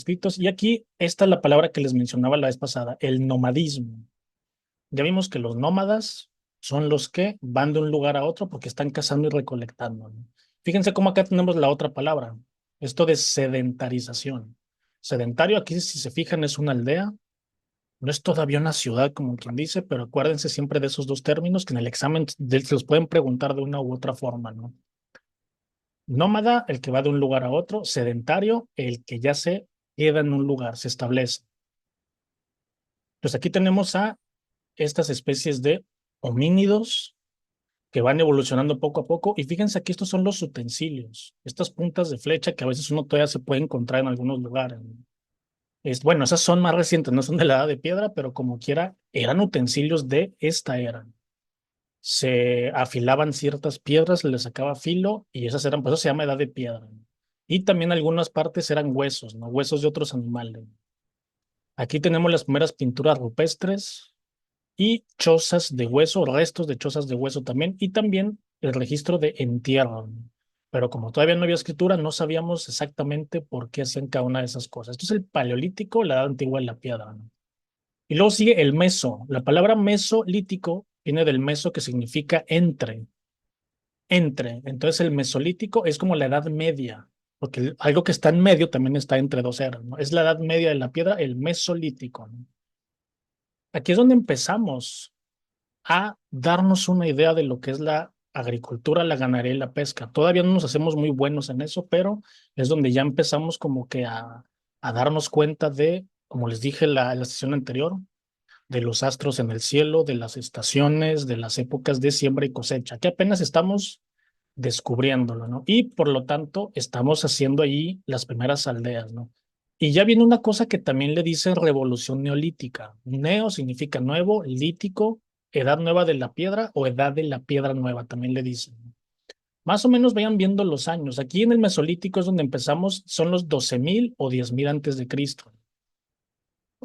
escritos. Y aquí esta es la palabra que les mencionaba la vez pasada, el nomadismo. Ya vimos que los nómadas son los que van de un lugar a otro porque están cazando y recolectando, ¿no? Fíjense cómo acá tenemos la otra palabra, esto de sedentarización. Sedentario aquí, si se fijan, es una aldea, no es todavía una ciudad como quien dice, pero acuérdense siempre de esos dos términos que en el examen se los pueden preguntar de una u otra forma, ¿no? Nómada, el que va de un lugar a otro; sedentario, el que ya se queda en un lugar, se establece. Pues aquí tenemos a estas especies de homínidos que van evolucionando poco a poco. Y fíjense aquí, estos son los utensilios, estas puntas de flecha que a veces uno todavía se puede encontrar en algunos lugares. Bueno, esas son más recientes, no son de la edad de piedra, pero como quiera, eran utensilios de esta era. Se afilaban ciertas piedras, le sacaba filo y esas eran, pues eso se llama edad de piedra. Y también algunas partes eran huesos, ¿no? Huesos de otros animales. Aquí tenemos las primeras pinturas rupestres y chozas de hueso, restos de chozas de hueso también, y también el registro de entierro. Pero como todavía no había escritura, no sabíamos exactamente por qué hacían cada una de esas cosas. Esto es el paleolítico, la edad antigua de la piedra, ¿no? Y luego sigue el meso. La palabra mesolítico viene del meso que significa entre, entre. Entonces el mesolítico es como la edad media, porque algo que está en medio también está entre dos eras, ¿no? Es la edad media de la piedra, el mesolítico, ¿no? Aquí es donde empezamos a darnos una idea de lo que es la agricultura, la ganadería y la pesca. Todavía no nos hacemos muy buenos en eso, pero es donde ya empezamos como que a darnos cuenta de, como les dije la sesión anterior, de los astros en el cielo, de las estaciones, de las épocas de siembra y cosecha, que apenas estamos descubriéndolo, ¿no? Y por lo tanto estamos haciendo ahí las primeras aldeas, ¿no? Y ya viene una cosa que también le dicen revolución neolítica. Neo significa nuevo, lítico, edad nueva de la piedra o edad de la piedra nueva, también le dicen. Más o menos vayan viendo los años. Aquí en el Mesolítico es donde empezamos, son los 12.000 o 10.000 antes de Cristo.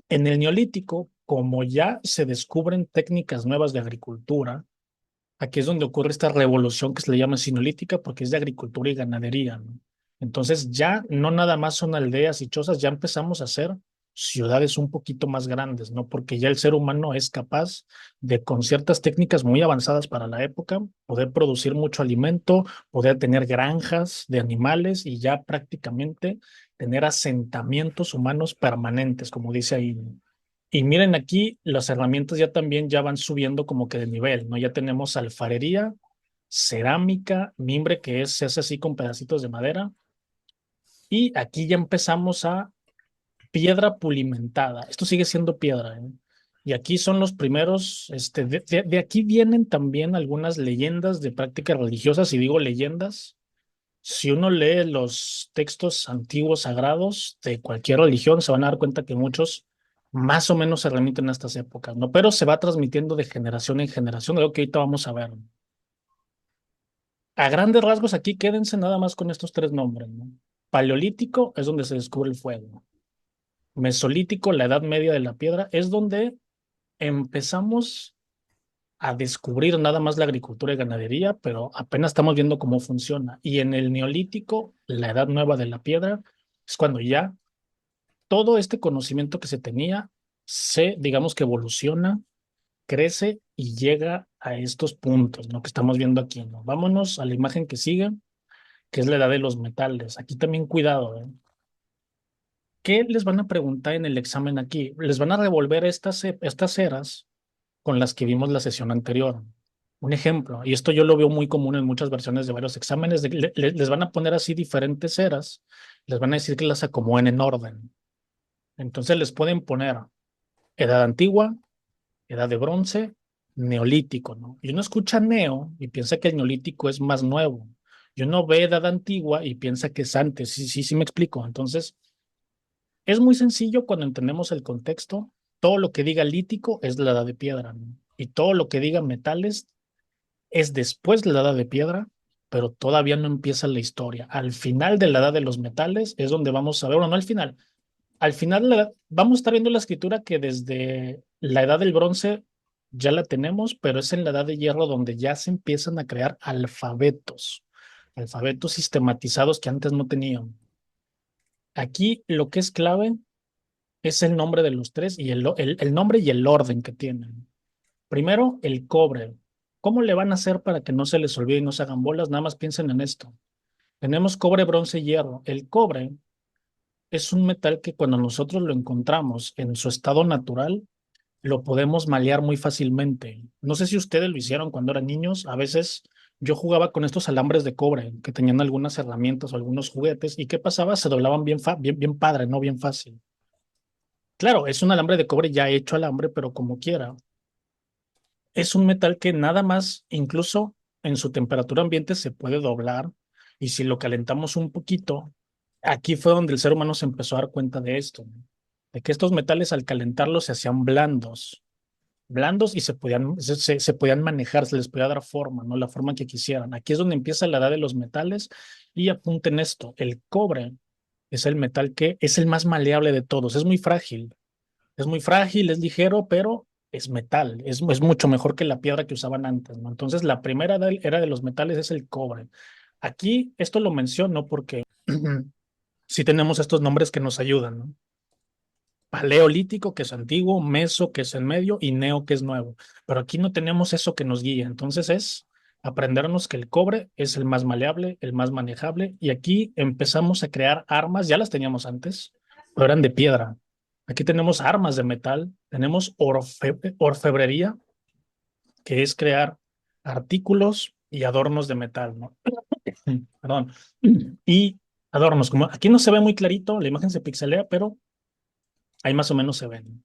En el Neolítico, como ya se descubren técnicas nuevas de agricultura, aquí es donde ocurre esta revolución que se le llama sinolítica porque es de agricultura y ganadería, ¿no? Entonces ya no nada más son aldeas y chozas, ya empezamos a hacer ciudades un poquito más grandes, ¿no? Porque ya el ser humano es capaz de, con ciertas técnicas muy avanzadas para la época, poder producir mucho alimento, poder tener granjas de animales y ya prácticamente tener asentamientos humanos permanentes, como dice ahí, ¿no? Y miren aquí, las herramientas ya también ya van subiendo como que de nivel, ¿no? Ya tenemos alfarería, cerámica, mimbre se hace así con pedacitos de madera. Y aquí ya empezamos a piedra pulimentada. Esto sigue siendo piedra, ¿eh? Y aquí son los primeros, de aquí vienen también algunas leyendas de prácticas religiosas, y digo leyendas. Si uno lee los textos antiguos sagrados de cualquier religión, se van a dar cuenta que muchos más o menos se remiten a estas épocas, ¿no? Pero se va transmitiendo de generación en generación, algo que ahorita vamos a ver. A grandes rasgos, aquí quédense nada más con estos tres nombres, ¿no? Paleolítico es donde se descubre el fuego. Mesolítico, la edad media de la piedra, es donde empezamos a descubrir nada más la agricultura y ganadería, pero apenas estamos viendo cómo funciona. Y en el Neolítico, la edad nueva de la piedra, es cuando ya todo este conocimiento que se tenía digamos que evoluciona, crece y llega a estos puntos, ¿no? Que estamos viendo aquí, ¿no? Vámonos a la imagen que sigue, que es la edad de los metales. Aquí también cuidado, ¿eh? ¿Qué les van a preguntar en el examen aquí? Les van a revolver estas eras con las que vimos la sesión anterior. Un ejemplo, y esto yo lo veo muy común en muchas versiones de varios exámenes, les van a poner así diferentes eras, les van a decir que las acomoden en orden. Entonces les pueden poner edad antigua, edad de bronce, neolítico, ¿no? Y uno escucha neo y piensa que el neolítico es más nuevo. Y uno ve edad antigua y piensa que es antes. Sí, sí, sí me explico. Entonces, es muy sencillo cuando entendemos el contexto. Todo lo que diga lítico es la edad de piedra, ¿no? Y todo lo que diga metales es después de la edad de piedra, pero todavía no empieza la historia. Al final de la edad de los metales es donde vamos a ver, bueno, no al final. Al final vamos a estar viendo la escritura que desde la edad del bronce ya la tenemos, pero es en la edad de hierro donde ya se empiezan a crear alfabetos, alfabetos sistematizados que antes no tenían. Aquí lo que es clave es el nombre de los tres y el nombre y el orden que tienen. Primero, el cobre. ¿Cómo le van a hacer para que no se les olvide y no se hagan bolas? Nada más piensen en esto. Tenemos cobre, bronce y hierro. El cobre es un metal que cuando nosotros lo encontramos en su estado natural, lo podemos malear muy fácilmente. No sé si ustedes lo hicieron cuando eran niños. A veces yo jugaba con estos alambres de cobre que tenían algunas herramientas o algunos juguetes. ¿Y qué pasaba? Se doblaban bien padre, no bien fácil. Claro, es un alambre de cobre ya hecho alambre, pero como quiera. Es un metal que nada más, incluso en su temperatura ambiente, se puede doblar. Y si lo calentamos un poquito, aquí fue donde el ser humano se empezó a dar cuenta de esto, ¿no? De que estos metales al calentarlos se hacían blandos y se podían manejar, se les podía dar forma, ¿no? La forma que quisieran. Aquí es donde empieza la edad de los metales y apunten esto, el cobre es el metal que es el más maleable de todos, es muy frágil, es ligero, pero es metal, es mucho mejor que la piedra que usaban antes, ¿no? Entonces la primera era de los metales es el cobre. Aquí esto lo menciono porque sí tenemos estos nombres que nos ayudan, ¿no? Paleolítico, que es antiguo, meso, que es en medio, y neo, que es nuevo. Pero aquí no tenemos eso que nos guía. Entonces es aprendernos que el cobre es el más maleable, el más manejable, y aquí empezamos a crear armas, ya las teníamos antes, pero eran de piedra. Aquí tenemos armas de metal, tenemos orfebrería, que es crear artículos y adornos de metal, ¿no? Perdón. Y adornos, como aquí no se ve muy clarito, la imagen se pixelea, pero ahí más o menos se ven.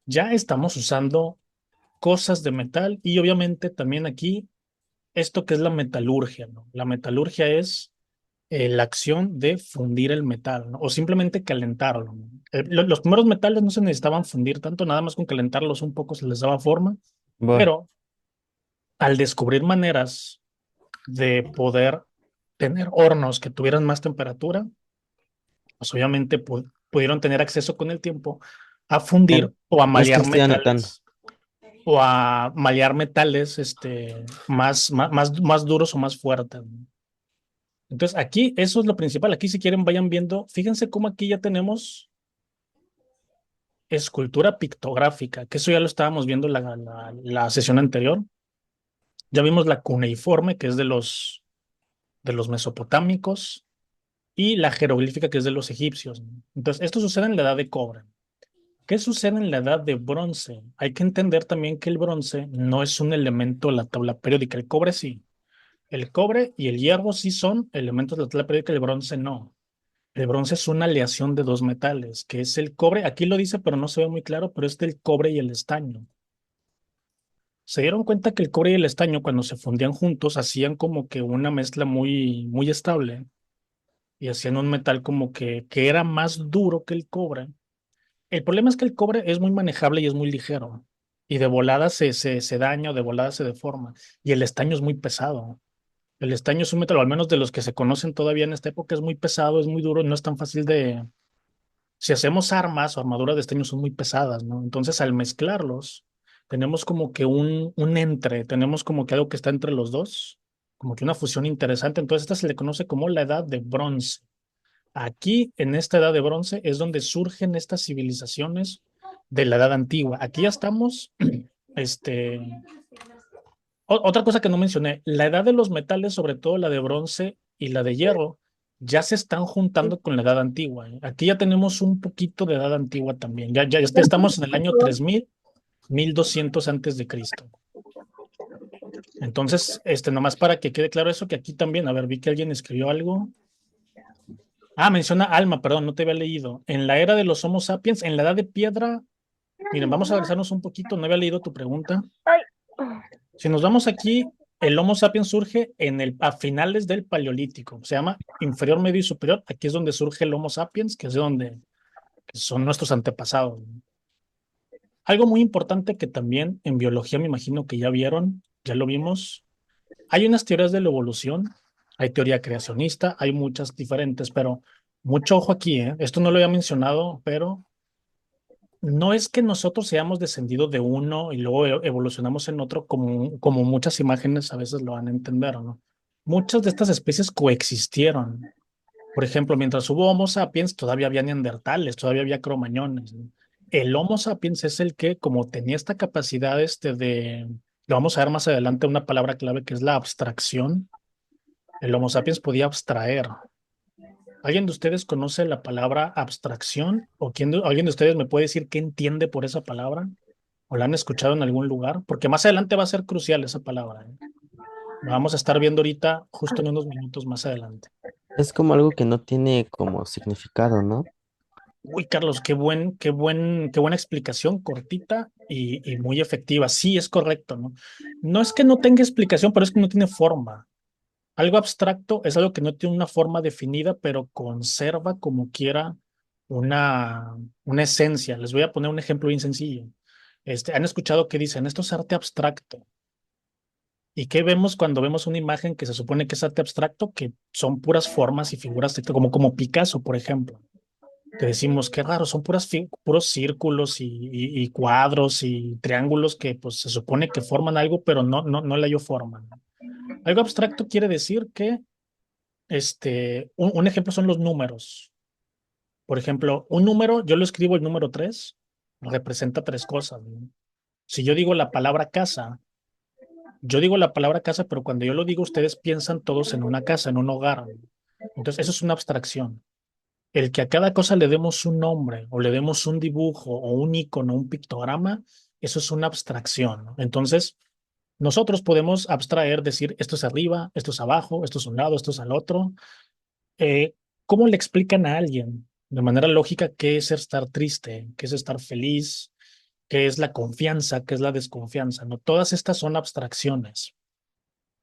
Ya estamos usando cosas de metal y obviamente también aquí esto que es la metalurgia, ¿no? La metalurgia es la acción de fundir el metal, ¿no? O simplemente calentarlo, ¿no? Los primeros metales no se necesitaban fundir tanto, nada más con calentarlos un poco se les daba forma, Va. pero al descubrir maneras de poder tener hornos que tuvieran más temperatura, pues obviamente pudieron tener acceso con el tiempo a Ya fundir o a no es que malear estoy anotando. metales o a malear metales más duros o más fuertes, ¿no? Entonces, aquí eso es lo principal. Aquí, si quieren, vayan viendo. Fíjense cómo aquí ya tenemos escultura pictográfica, que eso ya lo estábamos viendo en la sesión anterior. Ya vimos la cuneiforme, que es de los mesopotámicos, y la jeroglífica, que es de los egipcios, ¿no? Entonces, esto sucede en la edad de cobre. ¿Qué sucede en la edad de bronce? Hay que entender también que el bronce no es un elemento de la tabla periódica. El cobre sí. El cobre y el hierro sí son elementos de la tabla periódica, el bronce no. El bronce es una aleación de dos metales, que es el cobre. Aquí lo dice, pero no se ve muy claro, pero es del cobre y el estaño. Se dieron cuenta que el cobre y el estaño, cuando se fundían juntos, hacían como que una mezcla muy estable y hacían un metal como que era más duro que el cobre. El problema es que el cobre es muy manejable y es muy ligero. Y de volada se daña o de volada se deforma. Y el estaño es muy pesado. El estaño es un metal, o al menos de los que se conocen todavía en esta época, es muy pesado, es muy duro, no es tan fácil de... Si hacemos armas o armaduras de estaño son muy pesadas, ¿no? Entonces al mezclarlos, tenemos como que tenemos como que algo que está entre los dos, como que una fusión interesante. Entonces esta se le conoce como la edad de bronce. Aquí, en esta edad de bronce, es donde surgen estas civilizaciones de la edad antigua. Aquí ya estamos, este, otra cosa que no mencioné, la edad de los metales, sobre todo la de bronce y la de hierro, ya se están juntando con la edad antigua, ¿eh? Aquí ya tenemos un poquito de edad antigua también. Ya estamos en el año 3000, 1200 antes de Cristo. Entonces, nomás para que quede claro eso, que aquí también, a ver, vi que alguien escribió algo. Ah, menciona alma, perdón, no te había leído. En la era de los Homo sapiens, en la edad de piedra, miren, vamos a regresarnos un poquito, no había leído tu pregunta. Ay, Si nos vamos aquí, el Homo sapiens surge a finales del Paleolítico. Se llama inferior, medio y superior. Aquí es donde surge el Homo sapiens, que es de donde que son nuestros antepasados. Algo muy importante que también en biología me imagino que ya vieron, ya lo vimos. Hay unas teorías de la evolución, hay teoría creacionista, hay muchas diferentes, pero mucho ojo aquí, ¿eh? Esto no lo había mencionado, pero no es que nosotros seamos descendidos de uno y luego evolucionamos en otro, como muchas imágenes a veces lo van a entender, ¿o no? Muchas de estas especies coexistieron. Por ejemplo, mientras hubo Homo sapiens, todavía había neandertales, todavía había cromañones, ¿no? El Homo sapiens es el que, como tenía esta capacidad lo vamos a ver más adelante, una palabra clave que es la abstracción, el Homo sapiens podía abstraer. ¿Alguien de ustedes conoce la palabra abstracción? ¿O alguien de ustedes me puede decir qué entiende por esa palabra? ¿O la han escuchado en algún lugar? Porque más adelante va a ser crucial esa palabra, ¿eh? La vamos a estar viendo ahorita, justo en unos minutos más adelante. Es como algo que no tiene como significado, ¿no? Uy, Carlos, qué buena explicación, cortita y muy efectiva. Sí, es correcto, ¿no? No es que no tenga explicación, pero es que no tiene forma. Algo abstracto es algo que no tiene una forma definida, pero conserva como quiera una, una esencia. Les voy a poner un ejemplo bien sencillo. ¿Han escuchado que dicen, esto es arte abstracto? ¿Y qué vemos cuando vemos una imagen que se supone que es arte abstracto? Que son puras formas y figuras, como Picasso, por ejemplo, que decimos, qué raro, son puros círculos y cuadros y triángulos que pues se supone que forman algo, pero no le hallo forma. Algo abstracto quiere decir que, un ejemplo son los números. Por ejemplo, un número, yo lo escribo el número 3, representa tres cosas, ¿no? Si yo digo la palabra casa, yo digo la palabra casa, pero cuando yo lo digo, ustedes piensan todos en una casa, en un hogar, ¿no? Entonces, eso es una abstracción. El que a cada cosa le demos un nombre o le demos un dibujo o un icono, un pictograma, eso es una abstracción, ¿no? Entonces, nosotros podemos abstraer, decir esto es arriba, esto es abajo, esto es un lado, esto es al otro. Eh, ¿Cómo le explican a alguien de manera lógica qué es estar triste, qué es estar feliz, qué es la confianza, qué es la desconfianza? ¿No? Todas estas son abstracciones.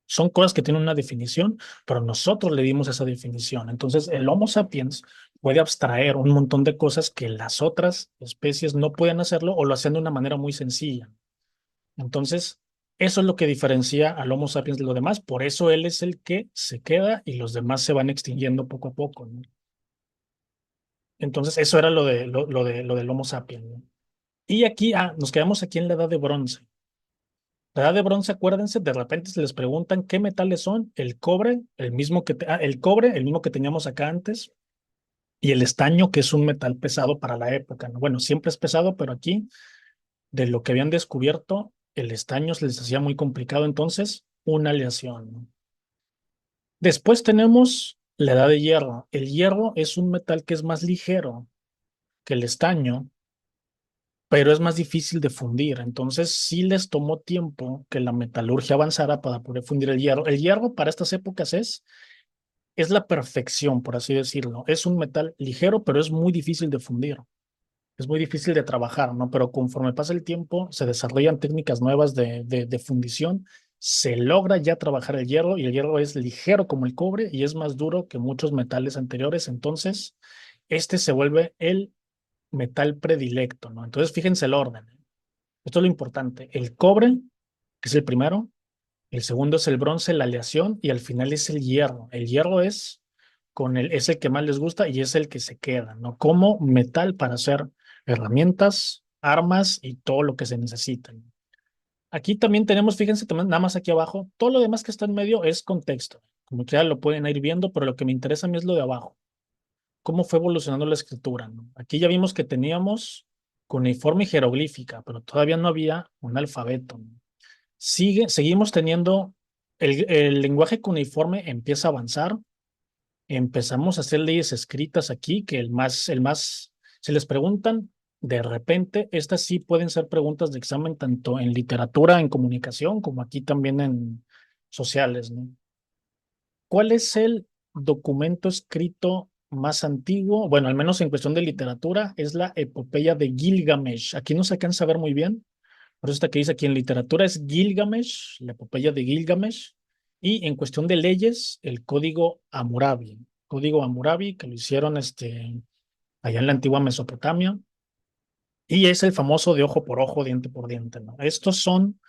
Son cosas que tienen una definición, pero nosotros le dimos esa definición. Entonces, el Homo sapiens puede abstraer un montón de cosas que las otras especies no pueden hacerlo o lo hacen de una manera muy sencilla. Entonces, eso es lo que diferencia al Homo sapiens de los demás. Por eso él es el que se queda y los demás se van extinguiendo poco a poco, ¿no? Entonces, eso era lo del Homo sapiens, ¿no? Y aquí, nos quedamos aquí en la edad de bronce. La edad de bronce, acuérdense, de repente se les preguntan qué metales son. El cobre, el cobre, el mismo que teníamos acá antes, y el estaño, que es un metal pesado para la época, ¿no? Bueno, siempre es pesado, pero aquí, de lo que habían descubierto, el estaño se les hacía muy complicado, entonces, una aleación, ¿no? Después tenemos la edad de hierro. El hierro es un metal que es más ligero que el estaño, pero es más difícil de fundir. Entonces, sí les tomó tiempo que la metalurgia avanzara para poder fundir el hierro. El hierro para estas épocas es la perfección, por así decirlo. Es un metal ligero, pero es muy difícil de fundir. Es muy difícil de trabajar, ¿no? Pero conforme pasa el tiempo, se desarrollan técnicas nuevas de fundición. Se logra ya trabajar el hierro y el hierro es ligero como el cobre y es más duro que muchos metales anteriores. Entonces, este se vuelve el metal predilecto, ¿no? Entonces, fíjense el orden. Esto es lo importante. El cobre, que es el primero, el segundo es el bronce, la aleación, y al final es el hierro. El hierro es el que más les gusta y es el que se queda, ¿no? Como metal para hacer herramientas, armas y todo lo que se necesita. Aquí también tenemos, fíjense, también, nada más aquí abajo, todo lo demás que está en medio es contexto. Como que ya lo pueden ir viendo, pero lo que me interesa a mí es lo de abajo. Cómo fue evolucionando la escritura, ¿no? Aquí ya vimos que teníamos cuneiforme y jeroglífica, pero todavía no había un alfabeto, ¿no? Seguimos teniendo el lenguaje cuneiforme empieza a avanzar, empezamos a hacer leyes escritas aquí, que se les preguntan, de repente, estas sí pueden ser preguntas de examen tanto en literatura, en comunicación, como aquí también en sociales, ¿no? ¿Cuál es el documento escrito más antiguo? Bueno, al menos en cuestión de literatura, es la epopeya de Gilgamesh. Aquí no se alcanza a ver muy bien, por eso está que dice aquí en literatura es Gilgamesh, la epopeya de Gilgamesh, y en cuestión de leyes, el Código Hammurabi. Código Hammurabi, que lo hicieron allá en la antigua Mesopotamia, y es el famoso de ojo por ojo, diente por diente, ¿no? Estos son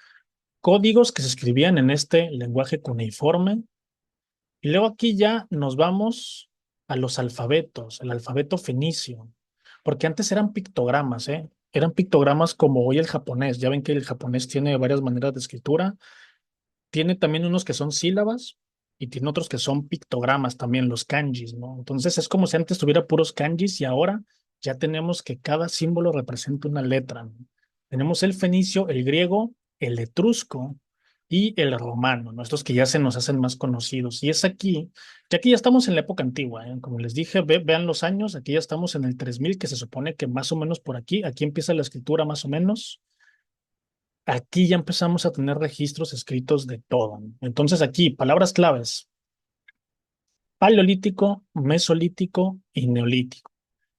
códigos que se escribían en este lenguaje cuneiforme, y luego aquí ya nos vamos a los alfabetos, el alfabeto fenicio, porque antes eran pictogramas, ¿eh? Eran pictogramas como hoy el japonés. Ya ven que el japonés tiene varias maneras de escritura. Tiene también unos que son sílabas y tiene otros que son pictogramas también, los kanjis, ¿no? Entonces es como si antes tuviera puros kanjis y ahora ya tenemos que cada símbolo representa una letra, ¿no? Tenemos el fenicio, el griego, el etrusco y el romano, ¿no? Estos que ya se nos hacen más conocidos. Y es aquí, ya aquí ya estamos en la época antigua, ¿eh? Como les dije, vean los años, aquí ya estamos en el 3000 que se supone que más o menos por aquí empieza la escritura más o menos. Aquí ya empezamos a tener registros escritos de todo, ¿no? Entonces aquí, palabras claves: paleolítico, mesolítico y neolítico.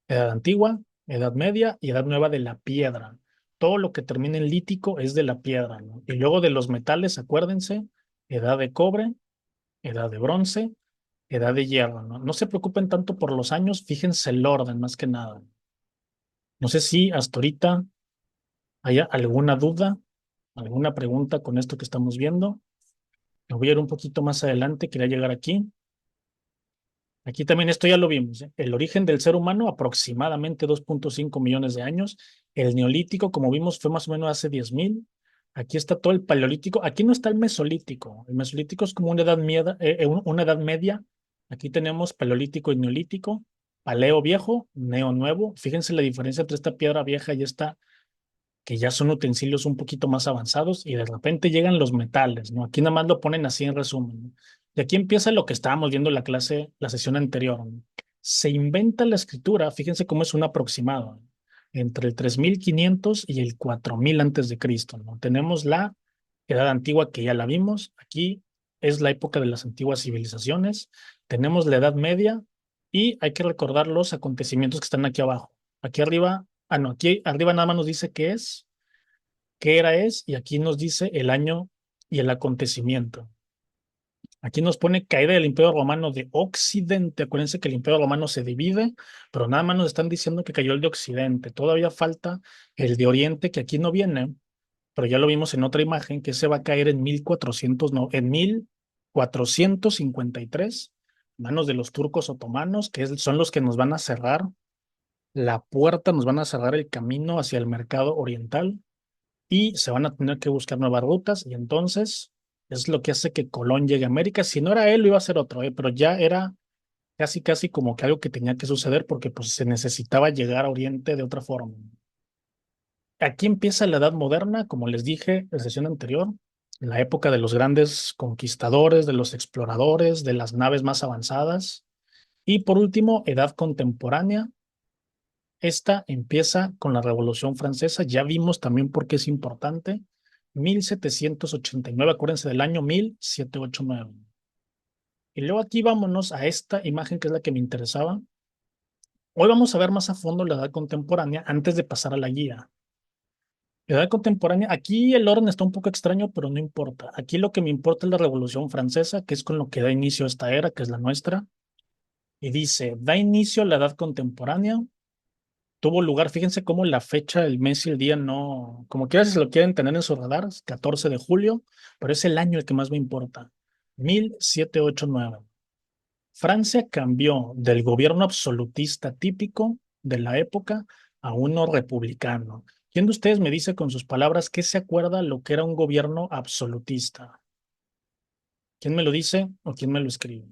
Edad antigua, edad media y edad nueva de la piedra. Todo lo que termina en lítico es de la piedra, ¿no? Y luego de los metales, acuérdense, edad de cobre, edad de bronce, edad de hierro, ¿no? No se preocupen tanto por los años, fíjense el orden más que nada. No sé si hasta ahorita haya alguna duda, alguna pregunta con esto que estamos viendo. Me voy a ir un poquito más adelante, quería llegar aquí. Aquí también esto ya lo vimos, ¿eh? El origen del ser humano, aproximadamente 2,5 millones de años. El neolítico, como vimos, fue más o menos hace 10,000. Aquí está todo el paleolítico. Aquí no está el mesolítico. El mesolítico es como una edad media. Aquí tenemos paleolítico y neolítico, paleo viejo, neo nuevo. Fíjense la diferencia entre esta piedra vieja y esta, que ya son utensilios un poquito más avanzados, y de repente llegan los metales, ¿no? Aquí nada más lo ponen así en resumen, ¿no? Y aquí empieza lo que estábamos viendo en la clase, la sesión anterior, ¿no? Se inventa la escritura, fíjense cómo es un aproximado, ¿no? Entre el 3500 y el 4000 antes de Cristo, ¿no? Tenemos la edad antigua que ya la vimos, aquí es la época de las antiguas civilizaciones, tenemos la edad media y hay que recordar los acontecimientos que están aquí abajo. Aquí arriba, no, aquí arriba nada más nos dice qué era es, y aquí nos dice el año y el acontecimiento. Aquí nos pone caída del Imperio Romano de Occidente. Acuérdense que el Imperio Romano se divide, pero nada más nos están diciendo que cayó el de Occidente. Todavía falta el de Oriente, que aquí no viene, pero ya lo vimos en otra imagen, que se va a caer en 1400, no, en 1453, manos de los turcos otomanos, son los que nos van a cerrar la puerta, nos van a cerrar el camino hacia el mercado oriental y se van a tener que buscar nuevas rutas, y entonces es lo que hace que Colón llegue a América. Si no era él, lo iba a ser otro, pero ya era casi, casi como que algo que tenía que suceder porque pues se necesitaba llegar a Oriente de otra forma. Aquí empieza la Edad Moderna, como les dije en la sesión anterior, la época de los grandes conquistadores, de los exploradores, de las naves más avanzadas. Y por último, Edad Contemporánea. Esta empieza con la Revolución Francesa. Ya vimos también por qué es importante. 1789, acuérdense del año 1789. Y luego aquí vámonos a esta imagen que es la que me interesaba. Hoy vamos a ver más a fondo la edad contemporánea antes de pasar a la guía. La edad contemporánea, aquí el orden está un poco extraño, pero no importa. Aquí lo que me importa es la Revolución Francesa, que es con lo que da inicio a esta era, que es la nuestra. Y dice, da inicio a la edad contemporánea. Tuvo lugar, fíjense cómo la fecha, el mes y el día no, como quiera si se lo quieren tener en sus radares, 14 de julio, pero es el año el que más me importa, 1789. Francia cambió del gobierno absolutista típico de la época a uno republicano. ¿Quién de ustedes me dice con sus palabras qué se acuerda lo que era un gobierno absolutista? ¿Quién me lo dice o quién me lo escribe?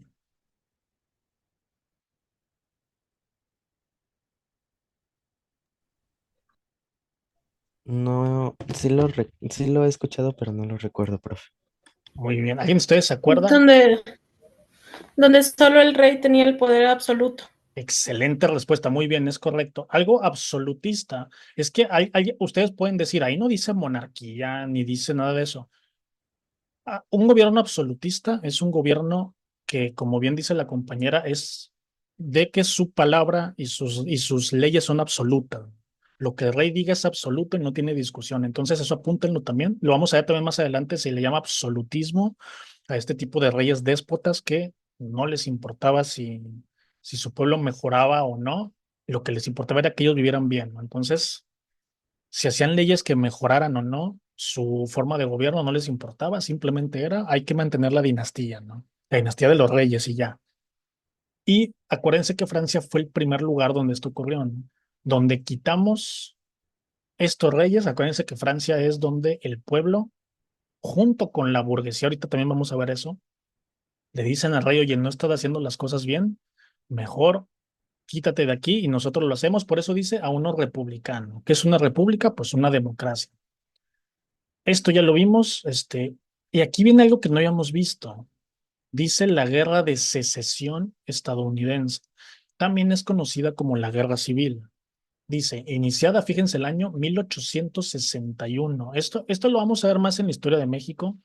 No, sí lo he escuchado, pero no lo recuerdo, profe. Muy bien. ¿Alguien de ustedes se acuerda? donde, donde solo el rey tenía el poder absoluto. Excelente respuesta, muy bien, es correcto. Algo absolutista es que ustedes pueden decir, ahí no dice monarquía ni dice nada de eso. Un gobierno absolutista es un gobierno que, como bien dice la compañera, es de que su palabra y sus leyes son absolutas. Lo que el rey diga es absoluto y no tiene discusión. Entonces, eso apúntenlo también. Lo vamos a ver también más adelante. Se le llama absolutismo a este tipo de reyes déspotas que no les importaba si su pueblo mejoraba o no. Lo que les importaba era que ellos vivieran bien, ¿no? Entonces, si hacían leyes que mejoraran o no, su forma de gobierno no les importaba, simplemente era, hay que mantener la dinastía, ¿no? La dinastía de los reyes y ya. Y acuérdense que Francia fue el primer lugar donde esto ocurrió, ¿no? Donde quitamos estos reyes, acuérdense que Francia es donde el pueblo, junto con la burguesía, ahorita también vamos a ver eso, Le dicen al rey, oye, no estás haciendo las cosas bien, mejor quítate de aquí y nosotros lo hacemos. Por eso dice a uno republicano. ¿Qué es una república? Pues una democracia. Esto ya lo vimos, y aquí viene algo que no habíamos visto. Dice la Guerra de Secesión estadounidense. También es conocida como la Guerra Civil. Dice, iniciada, fíjense, el año 1861. Esto lo vamos a ver más en la historia de México.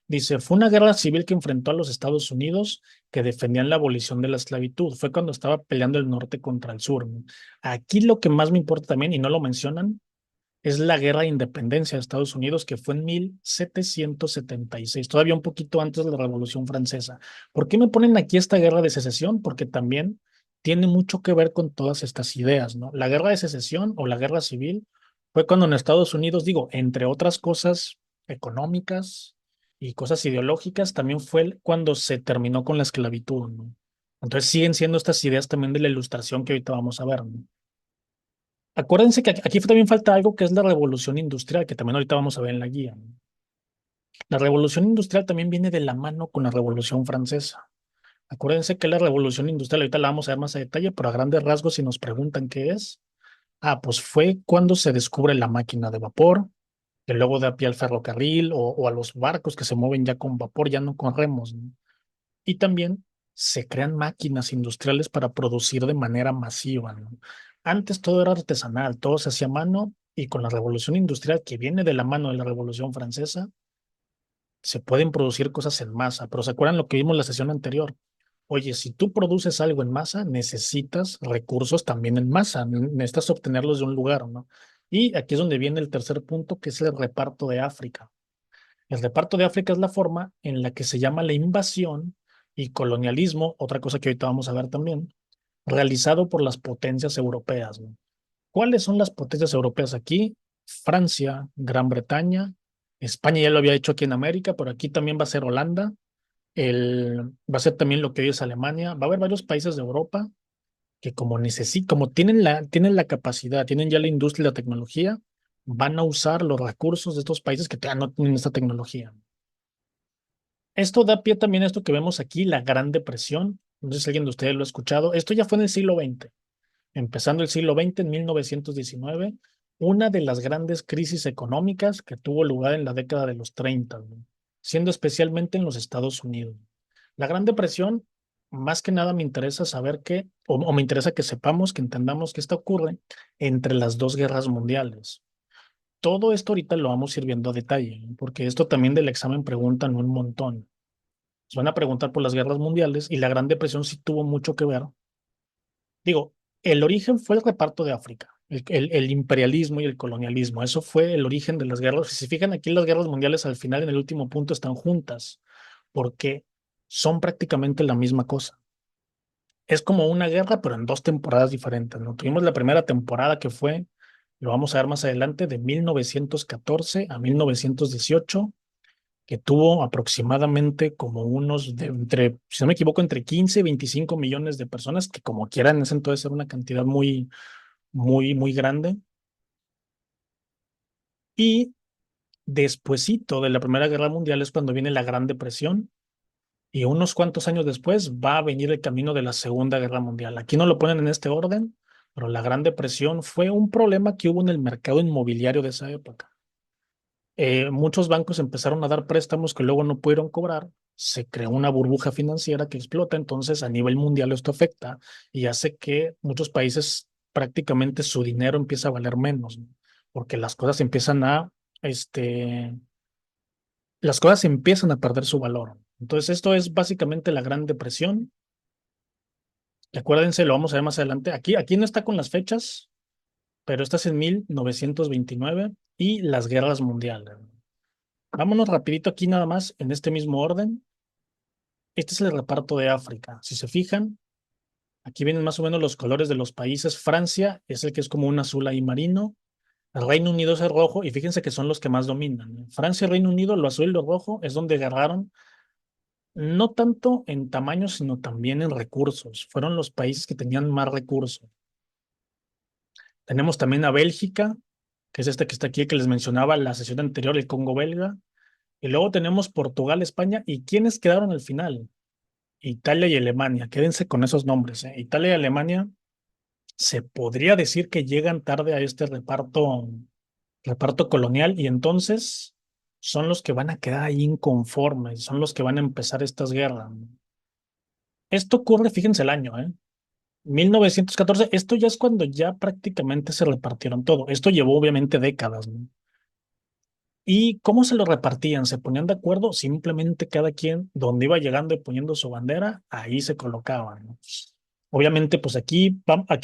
Dice, fue una guerra civil que enfrentó a los Estados Unidos que defendían la abolición de la esclavitud. Fue cuando estaba peleando el norte contra el sur, ¿no? Aquí lo que más me importa también, y no lo mencionan, es la guerra de independencia de Estados Unidos, que fue en 1776, todavía un poquito antes de la Revolución Francesa. ¿Por qué me ponen aquí esta guerra de secesión? Porque también tiene mucho que ver con todas estas ideas, ¿no? La guerra de secesión o la guerra civil fue cuando en Estados Unidos, digo, entre otras cosas económicas y cosas ideológicas, también fue cuando se terminó con la esclavitud, ¿no? Entonces siguen siendo estas ideas también de la ilustración que ahorita vamos a ver, ¿no? Acuérdense que aquí también falta algo que es la revolución industrial, que también ahorita vamos a ver en la guía, ¿no? La revolución industrial también viene de la mano con la revolución francesa. Acuérdense que la revolución industrial, ahorita la vamos a ver más a detalle, pero a grandes rasgos, si nos preguntan qué es, pues fue cuando se descubre la máquina de vapor, que luego da pie al ferrocarril o a los barcos que se mueven ya con vapor, ya no con remos, ¿no? Y también se crean máquinas industriales para producir de manera masiva, ¿no? Antes todo era artesanal, todo se hacía a mano y con la revolución industrial que viene de la mano de la revolución francesa, se pueden producir cosas en masa. Pero ¿se acuerdan lo que vimos en la sesión anterior? Oye, si tú produces algo en masa, necesitas recursos también en masa, necesitas obtenerlos de un lugar, ¿no? Y aquí es donde viene el tercer punto, que es el reparto de África. El reparto de África es la forma en la que se llama la invasión y colonialismo, otra cosa que ahorita vamos a ver también, realizado por las potencias europeas, ¿no? ¿Cuáles son las potencias europeas aquí? Francia, Gran Bretaña, España ya lo había hecho aquí en América, pero aquí también va a ser Holanda, va a ser también lo que hoy es Alemania, va a haber varios países de Europa que como como tienen la capacidad, tienen ya la industria y la tecnología, van a usar los recursos de estos países que todavía no tienen esta tecnología. Esto da pie también a esto que vemos aquí, la Gran Depresión. No sé si alguien de ustedes lo ha escuchado. Esto ya fue en el siglo XX, empezando el siglo XX en 1919, una de las grandes crisis económicas que tuvo lugar en la década de los 30, ¿no? Siendo especialmente en los Estados Unidos. La Gran Depresión, más que nada me interesa saber o me interesa que sepamos, que entendamos que esto ocurre entre las dos guerras mundiales. Todo esto ahorita lo vamos a ir viendo a detalle, ¿no? Porque esto también del examen preguntan un montón. Nos van a preguntar por las guerras mundiales y la Gran Depresión sí tuvo mucho que ver. Digo, el origen fue el reparto de África, el imperialismo y el colonialismo. Eso fue el origen de las guerras. Si se fijan aquí, las guerras mundiales al final, en el último punto, están juntas, porque son prácticamente la misma cosa. Es como una guerra, pero en dos temporadas diferentes, ¿no? Tuvimos la primera temporada que fue, lo vamos a ver más adelante, de 1914 a 1918, que tuvo aproximadamente como si no me equivoco, entre 15 y 25 millones de personas, que como quieran en ese entonces era una cantidad muy, muy, muy grande. Y despuesito de la Primera Guerra Mundial es cuando viene la Gran Depresión y unos cuantos años después va a venir el camino de la Segunda Guerra Mundial. Aquí no lo ponen en este orden, pero la Gran Depresión fue un problema que hubo en el mercado inmobiliario de esa época. Muchos bancos empezaron a dar préstamos que luego no pudieron cobrar, se creó una burbuja financiera que explota, entonces a nivel mundial esto afecta y hace que muchos países prácticamente su dinero empieza a valer menos, ¿no? Porque las cosas empiezan a perder su valor. Entonces esto es básicamente la Gran Depresión. Y acuérdense, lo vamos a ver más adelante. Aquí no está con las fechas, pero esta es en 1929 y las guerras mundiales. Vámonos rapidito aquí nada más en este mismo orden. Este es el reparto de África. Si se fijan, aquí vienen más o menos los colores de los países. Francia es el que es como un azul ahí marino. El Reino Unido es el rojo y fíjense que son los que más dominan, ¿no? Francia y Reino Unido, lo azul y lo rojo, es donde agarraron no tanto en tamaño, sino también en recursos. Fueron los países que tenían más recursos. Tenemos también a Bélgica, que es este que está aquí, que les mencionaba en la sesión anterior, el Congo belga. Y luego tenemos Portugal, España. ¿Y quiénes quedaron al final? Italia y Alemania, quédense con esos nombres, ¿eh? Italia y Alemania se podría decir que llegan tarde a este reparto colonial y entonces son los que van a quedar ahí inconformes, son los que van a empezar estas guerras, ¿no? Esto ocurre, fíjense el año, ¿eh? 1914, esto ya es cuando ya prácticamente se repartieron todo. Esto llevó obviamente décadas, ¿no? ¿Y cómo se lo repartían? ¿Se ponían de acuerdo? Simplemente cada quien, donde iba llegando y poniendo su bandera, ahí se colocaban, ¿no? Obviamente, pues aquí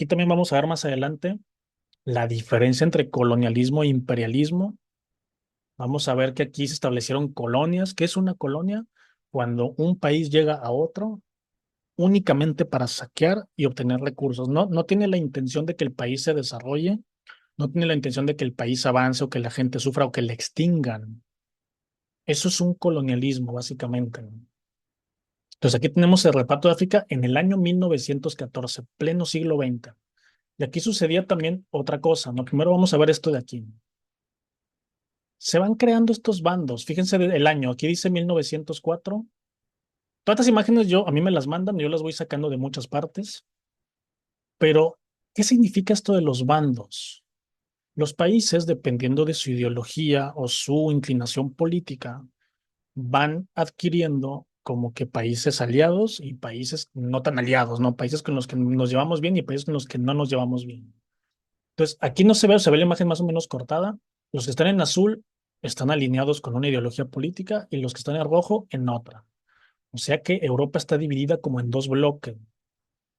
también vamos a ver más adelante la diferencia entre colonialismo e imperialismo. Vamos a ver que aquí se establecieron colonias. ¿Qué es una colonia? Cuando un país llega a otro únicamente para saquear y obtener recursos. No, no tiene la intención de que el país se desarrolle, no tiene la intención de que el país avance o que la gente sufra o que le extingan. Eso es un colonialismo, básicamente, ¿no? Entonces aquí tenemos el reparto de África en el año 1914, pleno siglo XX. Y aquí sucedía también otra cosa, ¿no? Primero vamos a ver esto de aquí. Se van creando estos bandos. Fíjense el año, aquí dice 1904. Todas estas imágenes a mí me las mandan, yo las voy sacando de muchas partes. Pero, ¿qué significa esto de los bandos? Los países, dependiendo de su ideología o su inclinación política, van adquiriendo como que países aliados y países no tan aliados, ¿no? Países con los que nos llevamos bien y países con los que no nos llevamos bien. Entonces, aquí no se ve, se ve la imagen más o menos cortada. Los que están en azul están alineados con una ideología política y los que están en rojo en otra. O sea que Europa está dividida como en dos bloques.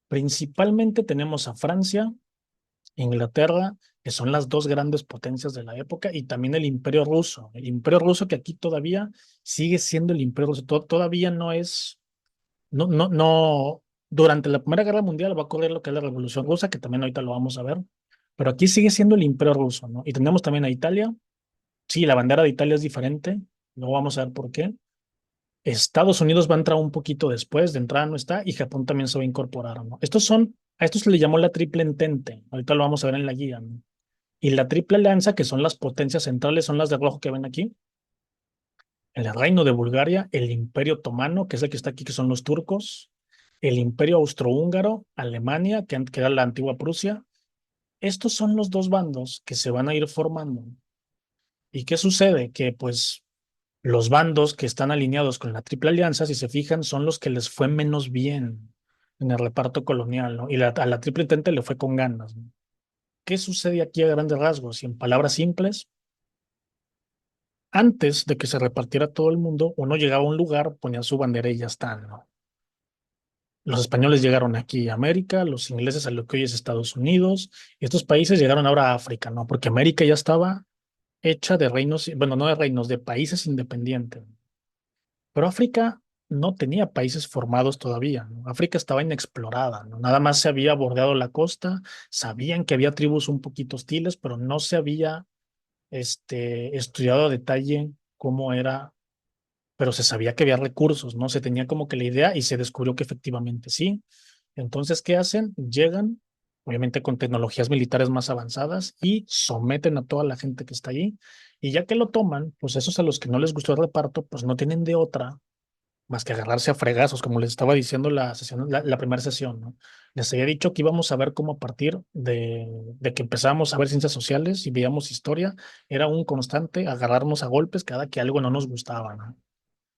Principalmente tenemos a Francia, Inglaterra, que son las dos grandes potencias de la época, y también el Imperio Ruso. El Imperio Ruso que aquí todavía sigue siendo el Imperio Ruso, todavía no es, no, durante la Primera Guerra Mundial va a ocurrir lo que es la Revolución Rusa, que también ahorita lo vamos a ver, pero aquí sigue siendo el Imperio Ruso, ¿no? Y tenemos también a Italia. Sí, la bandera de Italia es diferente, luego vamos a ver por qué. Estados Unidos va a entrar un poquito después, de entrada no está, y Japón también se va a incorporar, ¿no? A esto se le llamó la Triple Entente, ahorita lo vamos a ver en la guía, ¿no? Y la Triple Alianza, que son las potencias centrales, son las de rojo que ven aquí, el Reino de Bulgaria, el Imperio Otomano, que es el que está aquí, que son los turcos, el Imperio Austrohúngaro, Alemania, que era la antigua Prusia. Estos son los dos bandos que se van a ir formando. ¿Y qué sucede? Que pues los bandos que están alineados con la Triple Alianza, si se fijan, son los que les fue menos bien en el reparto colonial, ¿no? Y a la Triple Entente le fue con ganas, ¿no? ¿Qué sucede aquí a grandes rasgos? Y en palabras simples, antes de que se repartiera todo el mundo, uno llegaba a un lugar, ponía su bandera y ya está, ¿no? Los españoles llegaron aquí a América, los ingleses a lo que hoy es Estados Unidos, y estos países llegaron ahora a África, ¿no? Porque América ya estaba hecha de reinos, bueno, no de reinos, de países independientes. Pero África no tenía países formados todavía, ¿no? África estaba inexplorada, ¿no? Nada más se había bordeado la costa, sabían que había tribus un poquito hostiles, pero no se había estudiado a detalle cómo era, pero se sabía que había recursos, ¿no? Se tenía como que la idea y se descubrió que efectivamente sí. Entonces, ¿qué hacen? Llegan, obviamente con tecnologías militares más avanzadas y someten a toda la gente que está allí. Y ya que lo toman, pues esos a los que no les gustó el reparto, pues no tienen de otra más que agarrarse a fregazos, como les estaba diciendo la primera sesión, ¿no? Les había dicho que íbamos a ver cómo a partir de que empezábamos a ver ciencias sociales y veíamos historia, era un constante agarrarnos a golpes cada que algo no nos gustaba, ¿no?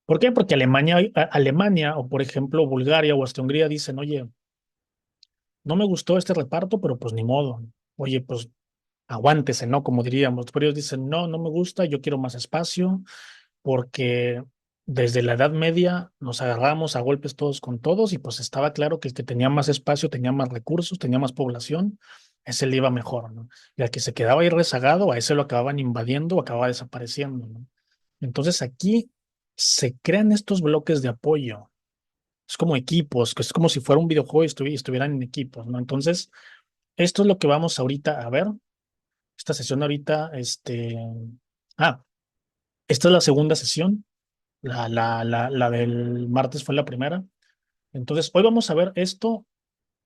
¿Por qué? Porque Alemania o por ejemplo Bulgaria o Austria-Hungría dicen, oye, no me gustó este reparto, pero pues ni modo. Oye, pues aguántese, ¿no? Como diríamos. Pero ellos dicen, no, no me gusta, yo quiero más espacio porque desde la Edad Media nos agarramos a golpes todos con todos y pues estaba claro que el que tenía más espacio, tenía más recursos, tenía más población, ese le iba mejor, ¿no? Y al que se quedaba ahí rezagado, a ese lo acababan invadiendo o acababa desapareciendo, ¿no? Entonces aquí se crean estos bloques de apoyo. Es como equipos, que es como si fuera un videojuego y estuvieran en equipos, ¿no? Entonces, esto es lo que vamos ahorita a ver. Esta sesión ahorita, ah, esta es la segunda sesión. La del martes fue la primera. Entonces, hoy vamos a ver esto.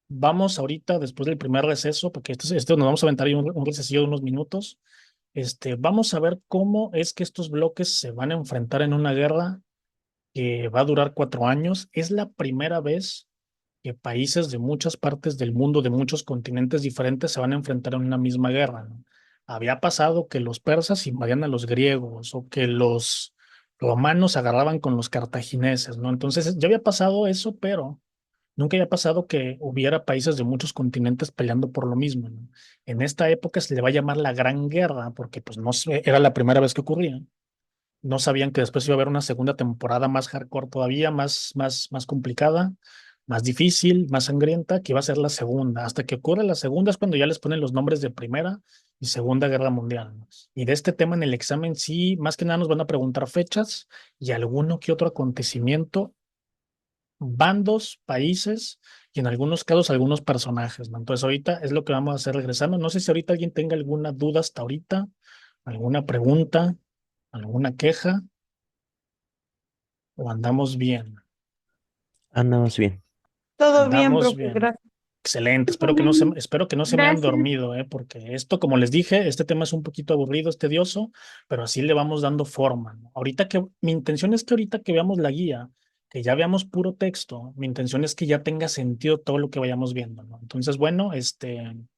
Vamos ahorita, después del primer receso, porque esto nos vamos a aventar ahí un recesillo de unos minutos. Vamos a ver cómo es que estos bloques se van a enfrentar en una guerra que va a durar 4 años. Es la primera vez que países de muchas partes del mundo, de muchos continentes diferentes, se van a enfrentar en una misma guerra, ¿no? Había pasado que los persas invadían a los griegos o que los romanos se agarraban con los cartagineses, ¿no? Entonces ya había pasado eso, pero nunca había pasado que hubiera países de muchos continentes peleando por lo mismo, ¿no? En esta época se le va a llamar la Gran Guerra porque pues no era la primera vez que ocurría. No sabían que después iba a haber una segunda temporada más hardcore todavía, más complicada, más difícil, más sangrienta, que iba a ser la segunda. Hasta que ocurre la segunda es cuando ya les ponen los nombres de Primera y Segunda Guerra Mundial, ¿no? Y de este tema en el examen sí, más que nada nos van a preguntar fechas y alguno que otro acontecimiento, bandos, países y en algunos casos algunos personajes, ¿no? Entonces ahorita es lo que vamos a hacer regresando. No sé si ahorita alguien tenga alguna duda hasta ahorita, alguna pregunta, alguna queja. ¿O andamos bien? Andamos bien. Todo bien, Andamos profe, bien. gracias. Excelente. Todo bien. Espero que no se me hayan Gracias. dormido, porque esto, como les dije, este tema es un poquito aburrido, es tedioso, pero así le vamos dando forma, ¿no? Ahorita que, mi intención es que ahorita que veamos la guía, que ya veamos puro texto, mi intención es que ya tenga sentido todo lo que vayamos viendo, ¿no? Entonces, bueno,